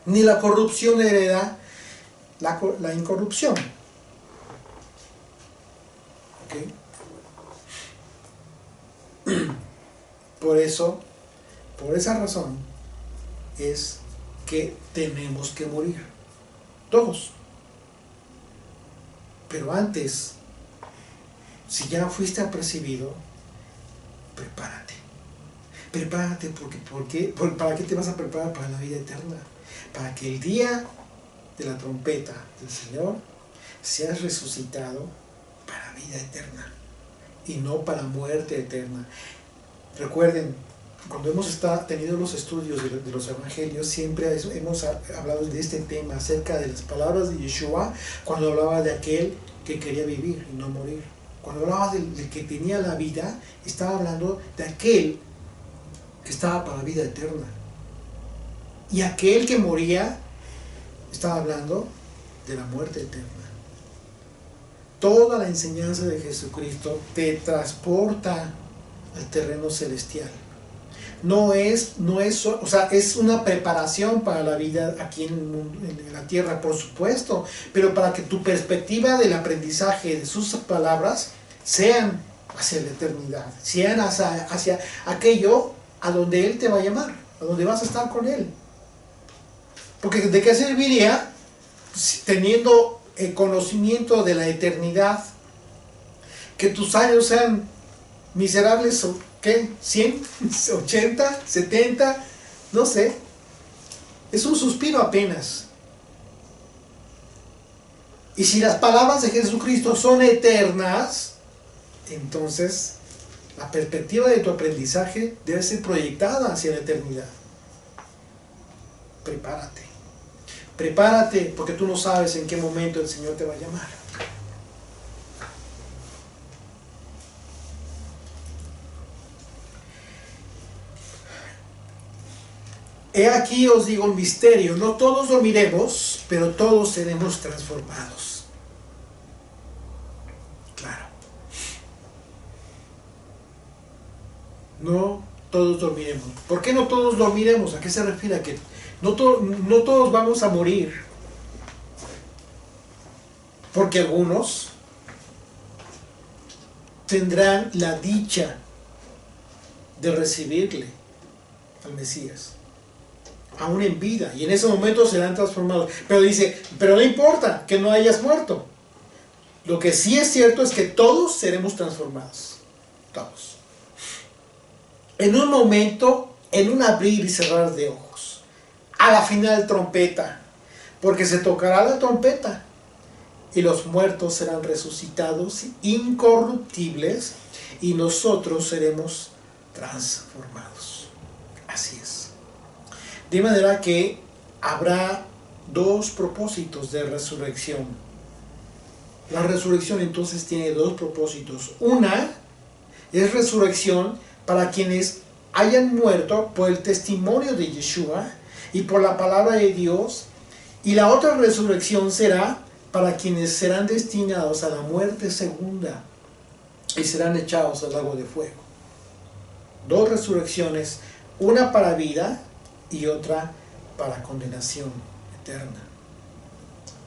Ni la corrupción hereda la incorrupción. ¿Okay? Por esa razón es que tenemos que morir. Todos. Pero antes, si ya fuiste apercibido, prepárate. Prepárate ¿para qué te vas a preparar? Para la vida eterna. Para que el día de la trompeta del Señor seas resucitado para vida eterna y no para muerte eterna. Recuerden, cuando hemos tenido los estudios de los evangelios, siempre hemos hablado de este tema acerca de las palabras de Yeshua, cuando hablaba de aquel que quería vivir y no morir. Cuando hablaba del que tenía la vida, estaba hablando de aquel que estaba para vida eterna. Y aquel que moría, estaba hablando de la muerte eterna. Toda la enseñanza de Jesucristo te transporta al terreno celestial. Es una preparación para la vida aquí en la tierra, por supuesto, pero para que tu perspectiva del aprendizaje de sus palabras sean hacia la eternidad, sean hacia aquello a donde Él te va a llamar, a donde vas a estar con Él. Porque ¿de qué serviría teniendo el conocimiento de la eternidad que tus años sean miserables? ¿Qué? ¿100? ¿80? ¿70? No sé. Es un suspiro apenas. Y si las palabras de Jesucristo son eternas, entonces la perspectiva de tu aprendizaje debe ser proyectada hacia la eternidad. Prepárate. Prepárate, porque tú no sabes en qué momento el Señor te va a llamar. He aquí os digo un misterio, no todos dormiremos, pero todos seremos transformados. Claro. No todos dormiremos. ¿Por qué no todos dormiremos? ¿A qué se refiere? A que no todos vamos a morir. Porque algunos tendrán la dicha de recibirle al Mesías. aún en vida, y en ese momento serán transformados. Pero dice, pero no importa que no hayas muerto. Lo que sí es cierto es que todos seremos transformados. Todos. En un momento, en un abrir y cerrar de ojos. A la final trompeta. Porque se tocará la trompeta. Y los muertos serán resucitados incorruptibles. Y nosotros seremos transformados. Así es. De manera que habrá dos propósitos de resurrección. La resurrección entonces tiene dos propósitos. Una es resurrección para quienes hayan muerto por el testimonio de Yeshua y por la palabra de Dios. Y la otra resurrección será para quienes serán destinados a la muerte segunda y serán echados al lago de fuego. Dos resurrecciones, una para vida y otra para condenación eterna.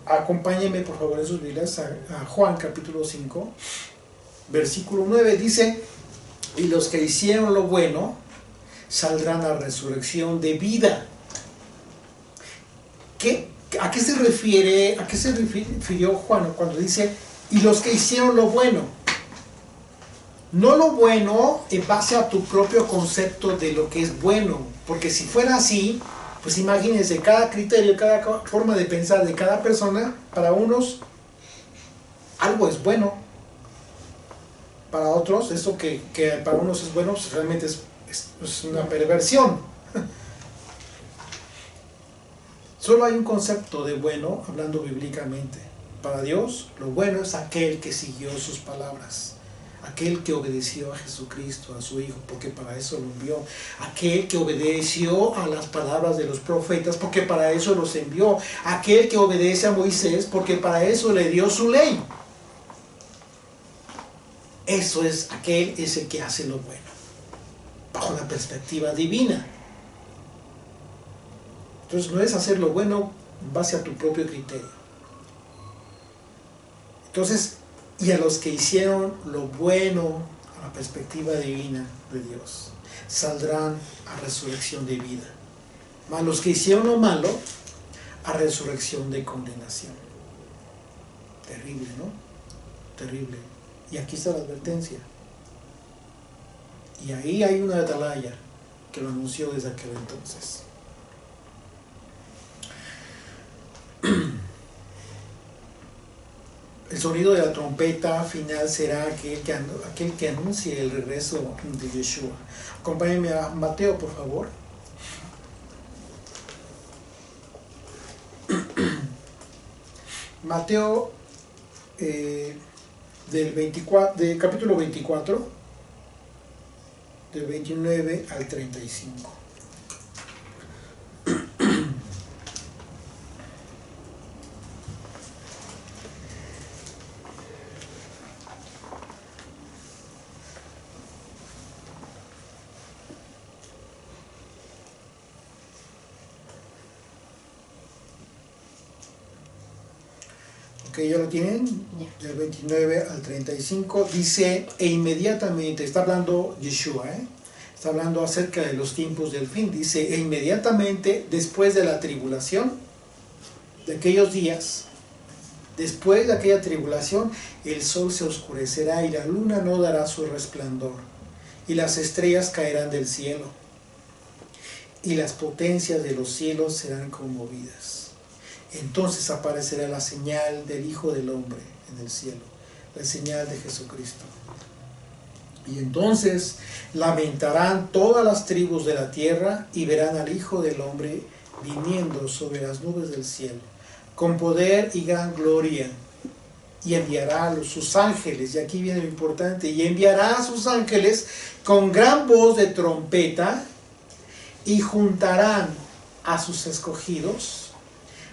Acompáñenme por favor en sus Biblias a Juan capítulo 5, versículo 9. Dice, y los que hicieron lo bueno saldrán a resurrección de vida. ¿A qué se refirió Juan cuando dice, y los que hicieron lo bueno? No lo bueno en base a tu propio concepto de lo que es bueno, porque si fuera así, pues imagínense, cada criterio, cada forma de pensar de cada persona, para unos algo es bueno, para otros eso que para unos es bueno, pues realmente es una perversión. Solo hay un concepto de bueno, hablando bíblicamente. Para Dios, lo bueno es aquel que siguió sus palabras. Aquel que obedeció a Jesucristo, a su Hijo, porque para eso lo envió. Aquel que obedeció a las palabras de los profetas, porque para eso los envió. Aquel que obedece a Moisés, porque para eso le dio su ley. Eso es, aquel es el que hace lo bueno, bajo la perspectiva divina. Entonces no es hacer lo bueno en base a tu propio criterio. Entonces, y a los que hicieron lo bueno a la perspectiva divina de Dios, saldrán a resurrección de vida. Mas los que hicieron lo malo, a resurrección de condenación. Terrible, ¿no? Terrible. Y aquí está la advertencia. Y ahí hay una atalaya que lo anunció desde aquel entonces. El sonido de la trompeta final será aquel que anuncie el regreso de Yeshua. Acompáñenme a Mateo, por favor. Mateo del capítulo 24, del 29 al 35. Que ya lo tienen, del 29 al 35, dice, e inmediatamente, está hablando Yeshua, está hablando acerca de los tiempos del fin, dice, e inmediatamente después de la tribulación, de aquellos días, después de aquella tribulación, el sol se oscurecerá y la luna no dará su resplandor, y las estrellas caerán del cielo, y las potencias de los cielos serán conmovidas. Entonces aparecerá la señal del Hijo del Hombre en el cielo, la señal de Jesucristo. Y entonces lamentarán todas las tribus de la tierra y verán al Hijo del Hombre viniendo sobre las nubes del cielo, con poder y gran gloria, y enviará a sus ángeles, y aquí viene lo importante, y enviará a sus ángeles con gran voz de trompeta, y juntarán a sus escogidos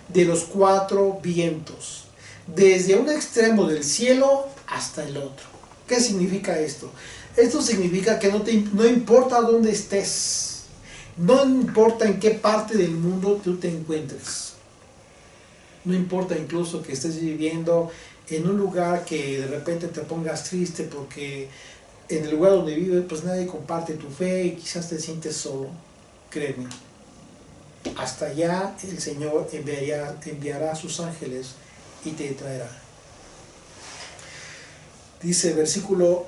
de los cuatro vientos, desde un extremo del cielo hasta el otro. ¿Qué significa esto? Esto significa que no importa dónde estés, no importa en qué parte del mundo tú te encuentres, no importa incluso que estés viviendo en un lugar que de repente te pongas triste porque en el lugar donde vives pues nadie comparte tu fe y quizás te sientes solo. Créeme, hasta allá el Señor enviará a sus ángeles y te traerá. Dice versículo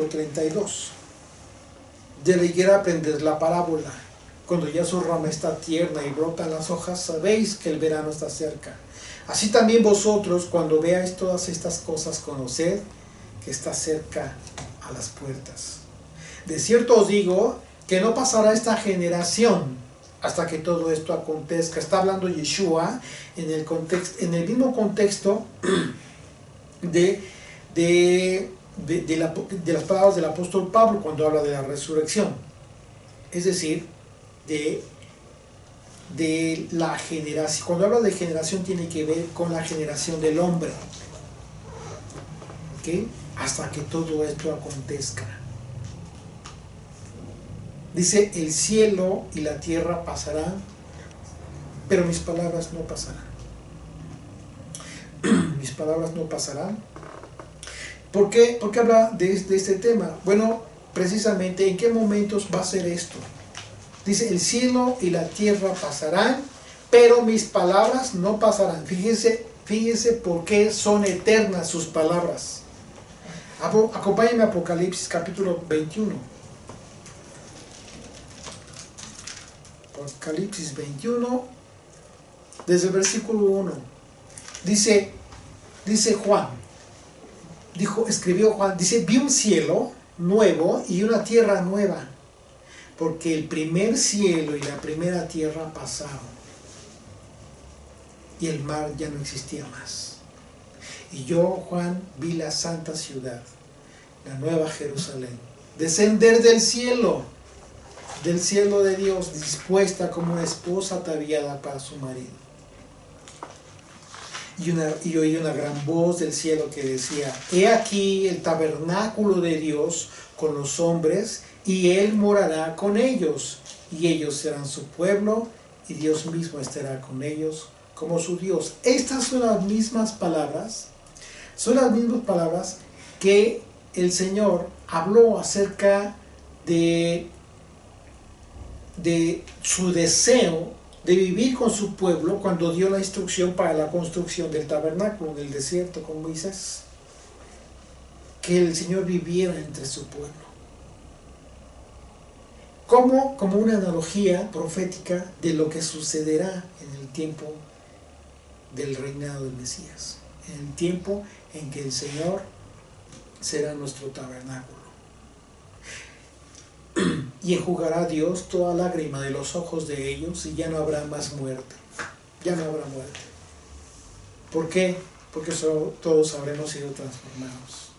32. De la higuera aprended la parábola. Cuando ya su rama está tierna y brotan las hojas, sabéis que el verano está cerca. Así también vosotros, cuando veáis todas estas cosas, conoced que está cerca a las puertas. De cierto os digo que no pasará esta generación hasta que todo esto acontezca. Está hablando Yeshua en el mismo contexto de las palabras del apóstol Pablo cuando habla de la resurrección. Es decir, de la generación. Cuando habla de generación tiene que ver con la generación del hombre. ¿Okay? Hasta que todo esto acontezca. Dice, el cielo y la tierra pasarán, pero mis palabras no pasarán. Mis palabras no pasarán. ¿Por qué habla de este tema? Bueno, precisamente, ¿en qué momentos va a ser esto? Dice, el cielo y la tierra pasarán, pero mis palabras no pasarán. Fíjense por qué son eternas sus palabras. Acompáñenme a Apocalipsis capítulo 21. Apocalipsis 21, desde el versículo 1. Dice Juan, escribió Juan, dice, vi un cielo nuevo y una tierra nueva, porque el primer cielo y la primera tierra pasaron, y el mar ya no existía más. Y yo, Juan, vi la santa ciudad, la nueva Jerusalén, descender del cielo de Dios, dispuesta como una esposa ataviada para su marido. Y oí una gran voz del cielo que decía, he aquí el tabernáculo de Dios con los hombres, y Él morará con ellos, y ellos serán su pueblo, y Dios mismo estará con ellos como su Dios. Estas son las mismas palabras que el Señor habló acerca de su deseo de vivir con su pueblo cuando dio la instrucción para la construcción del tabernáculo en el desierto con Moisés. Que el Señor viviera entre su pueblo. Como una analogía profética de lo que sucederá en el tiempo del reinado del Mesías. En el tiempo en que el Señor será nuestro tabernáculo. Y enjugará Dios toda lágrima de los ojos de ellos, y ya no habrá más muerte. Ya no habrá muerte. ¿Por qué? Porque todos habremos sido transformados.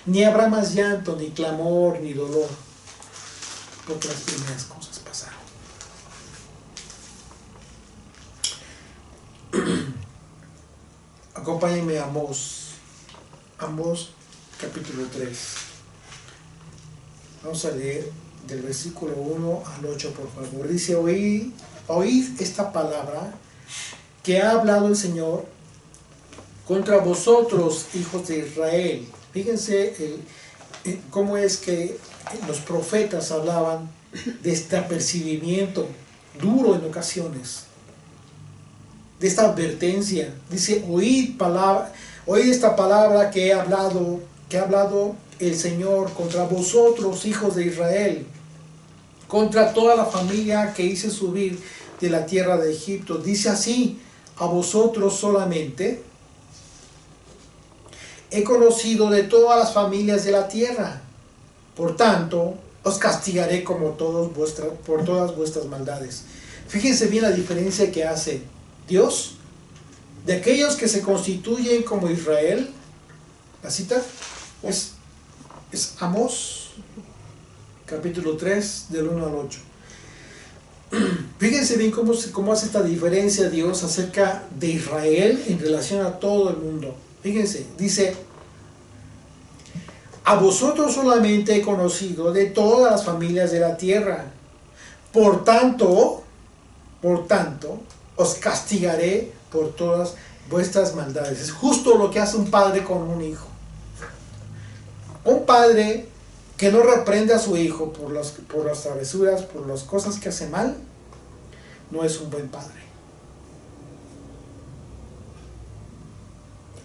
Ni habrá más llanto, ni clamor, ni dolor, porque las primeras cosas pasaron. Acompáñenme a Amós capítulo 3. Vamos a leer del versículo 1 al 8, por favor. Dice, oíd esta palabra que ha hablado el Señor contra vosotros, hijos de Israel. Fíjense cómo es que los profetas hablaban de este apercibimiento duro en ocasiones, de esta advertencia. Dice, oíd esta palabra que ha hablado el Señor contra vosotros, hijos de Israel, contra toda la familia que hice subir de la tierra de Egipto. Dice así, a vosotros solamente he conocido de todas las familias de la tierra. Por tanto, os castigaré por todas vuestras maldades. Fíjense bien la diferencia que hace Dios de aquellos que se constituyen como Israel. La cita es Amós, capítulo 3, del 1 al 8. Fíjense bien cómo hace esta diferencia Dios acerca de Israel en relación a todo el mundo. Fíjense, dice, a vosotros solamente he conocido de todas las familias de la tierra. Por tanto, os castigaré por todas vuestras maldades. Es justo lo que hace un padre con un hijo. Un padre que no reprende a su hijo por las travesuras, por las cosas que hace mal, no es un buen padre.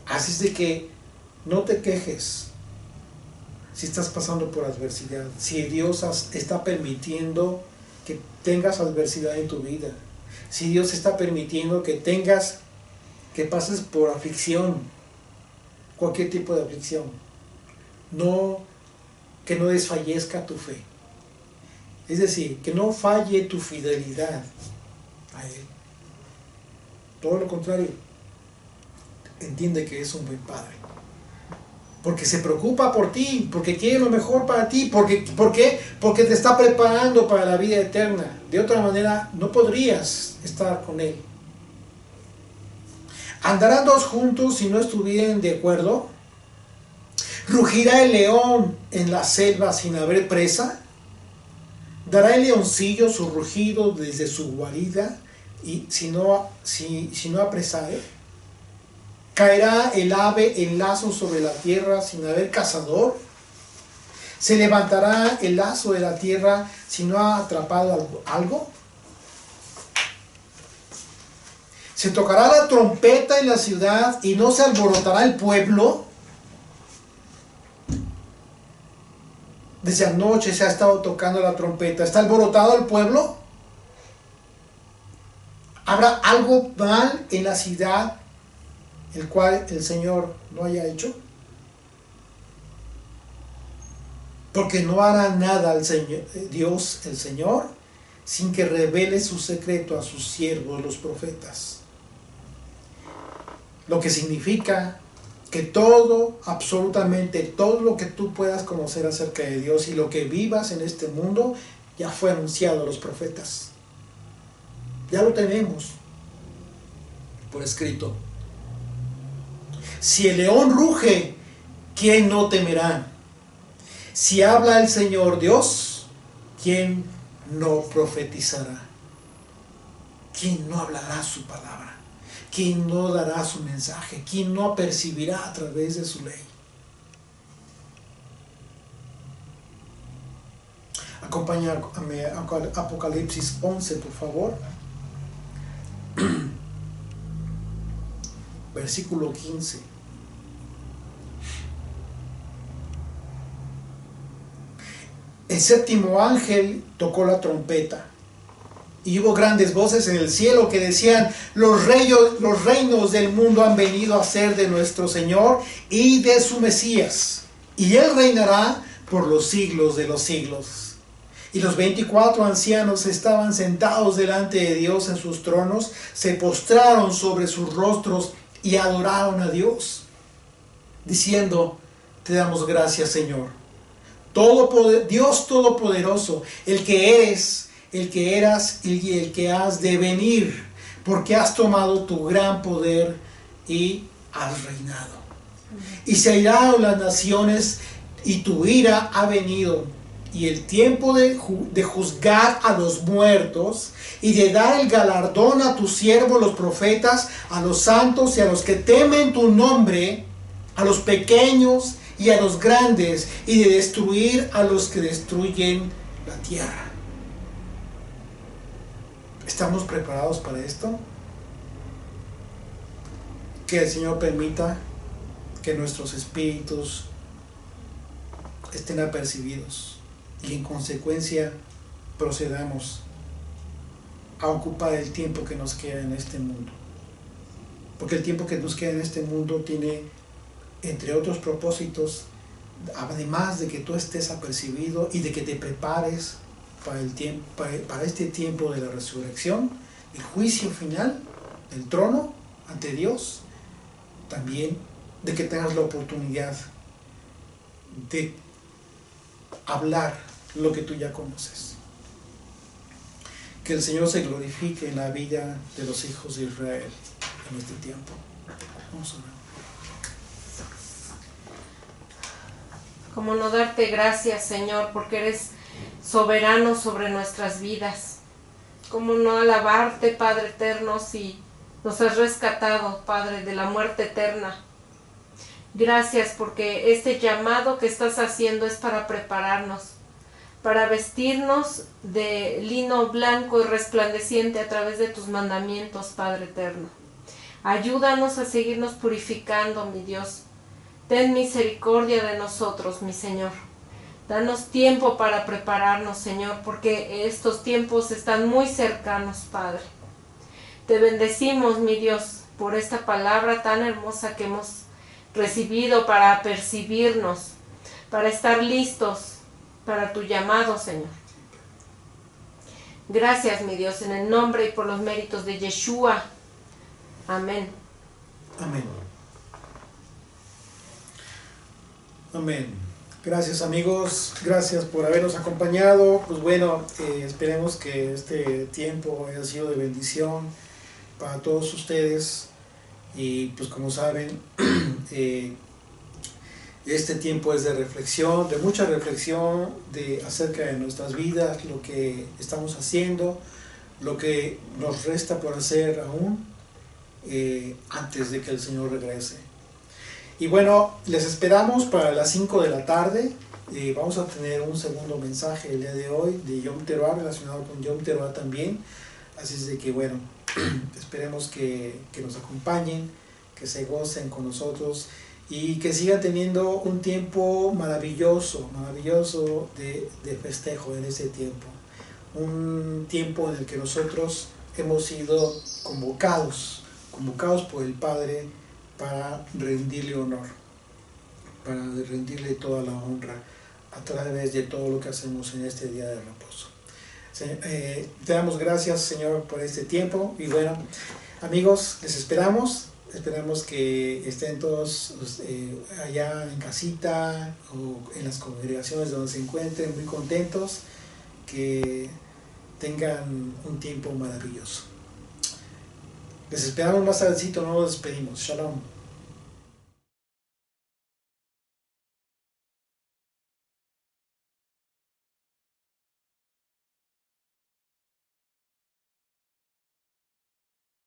Así es de que no te quejes si estás pasando por adversidad, si Dios está permitiendo que tengas adversidad en tu vida, si Dios está permitiendo que pases por aflicción, cualquier tipo de aflicción, que no desfallezca tu fe. Es decir, que no falle tu fidelidad a Él. Todo lo contrario, entiende que es un buen padre. Porque se preocupa por ti, porque quiere lo mejor para ti, ¿por qué? Porque te está preparando para la vida eterna. De otra manera, no podrías estar con Él. ¿Andarán dos juntos si no estuvieran de acuerdo? ¿Rugirá el león en la selva sin haber presa? ¿Dará el leoncillo su rugido desde su guarida y si no apresare? ¿Caerá el ave en lazo sobre la tierra sin haber cazador? ¿Se levantará el lazo de la tierra si no ha atrapado algo? ¿Se tocará la trompeta en la ciudad y no se alborotará el pueblo? Desde anoche se ha estado tocando la trompeta. ¿Está alborotado el pueblo? ¿Habrá algo mal en la ciudad el cual el Señor no haya hecho? Porque no hará nada el Señor, Dios el Señor, sin que revele su secreto a sus siervos los profetas. Lo que significa que todo, absolutamente todo lo que tú puedas conocer acerca de Dios y lo que vivas en este mundo, ya fue anunciado a los profetas. Ya lo tenemos por escrito. Si el león ruge, ¿quién no temerá? Si habla el Señor Dios, ¿quién no profetizará? ¿Quién no hablará su palabra? ¿Quién no dará su mensaje? ¿Quién no apercibirá a través de su ley? Acompáñame a Apocalipsis 11, por favor. Versículo 15. El séptimo ángel tocó la trompeta y hubo grandes voces en el cielo que decían: los reinos del mundo han venido a ser de nuestro Señor y de su Mesías, y Él reinará por los siglos de los siglos. Y los 24 ancianos estaban sentados delante de Dios en sus tronos, se postraron sobre sus rostros y adoraron a Dios, diciendo: te damos gracias, Señor, Dios Todopoderoso, el que eres, el que eras y el que has de venir, porque has tomado tu gran poder y has reinado. Y se airaron las naciones y tu ira ha venido, y el tiempo de juzgar a los muertos y de dar el galardón a tus siervos los profetas, a los santos y a los que temen tu nombre, a los pequeños y a los grandes, y de destruir a los que destruyen la tierra. ¿Estamos preparados para esto? Que el Señor permita que nuestros espíritus estén apercibidos y en consecuencia procedamos a ocupar el tiempo que nos queda en este mundo. Porque el tiempo que nos queda en este mundo tiene, entre otros propósitos, además de que tú estés apercibido y de que te prepares para este tiempo de la resurrección, el juicio final, el trono ante Dios, también de que tengas la oportunidad de hablar lo que tú ya conoces. Que el Señor se glorifique en la vida de los hijos de Israel en este tiempo. Vamos a orar. Como no darte gracias, Señor, porque eres soberano sobre nuestras vidas. Como no alabarte, Padre eterno, si nos has rescatado, Padre, de la muerte eterna. Gracias porque este llamado que estás haciendo es para prepararnos para vestirnos de lino blanco y resplandeciente a través de tus mandamientos, Padre eterno. Ayúdanos a seguirnos purificando, mi Dios. Ten misericordia de nosotros, mi Señor. Danos tiempo para prepararnos, Señor, porque estos tiempos están muy cercanos, Padre. Te bendecimos, mi Dios, por esta palabra tan hermosa que hemos recibido para apercibirnos, para estar listos para tu llamado, Señor. Gracias, mi Dios, en el nombre y por los méritos de Yeshua. Amén. Amén. Amén. Gracias, amigos, gracias por habernos acompañado. Pues bueno, esperemos que este tiempo haya sido de bendición para todos ustedes. Y pues como saben, este tiempo es de reflexión, de mucha reflexión acerca de nuestras vidas, lo que estamos haciendo, lo que nos resta por hacer aún antes de que el Señor regrese. Y bueno, les esperamos para las 5 de la tarde. Vamos a tener un segundo mensaje el día de hoy de Yom Teruah, relacionado con Yom Teruah también. Así es de que bueno, esperemos que nos acompañen, que se gocen con nosotros y que sigan teniendo un tiempo maravilloso de festejo en ese tiempo. Un tiempo en el que nosotros hemos sido convocados por el Padre para rendirle honor, para rendirle toda la honra a través de todo lo que hacemos en este día de reposo. Te damos gracias, Señor, por este tiempo. Y bueno, amigos, les esperamos que estén todos allá en casita o en las congregaciones donde se encuentren muy contentos, que tengan un tiempo maravilloso. Les esperamos más tardecito, no nos despedimos. Shalom.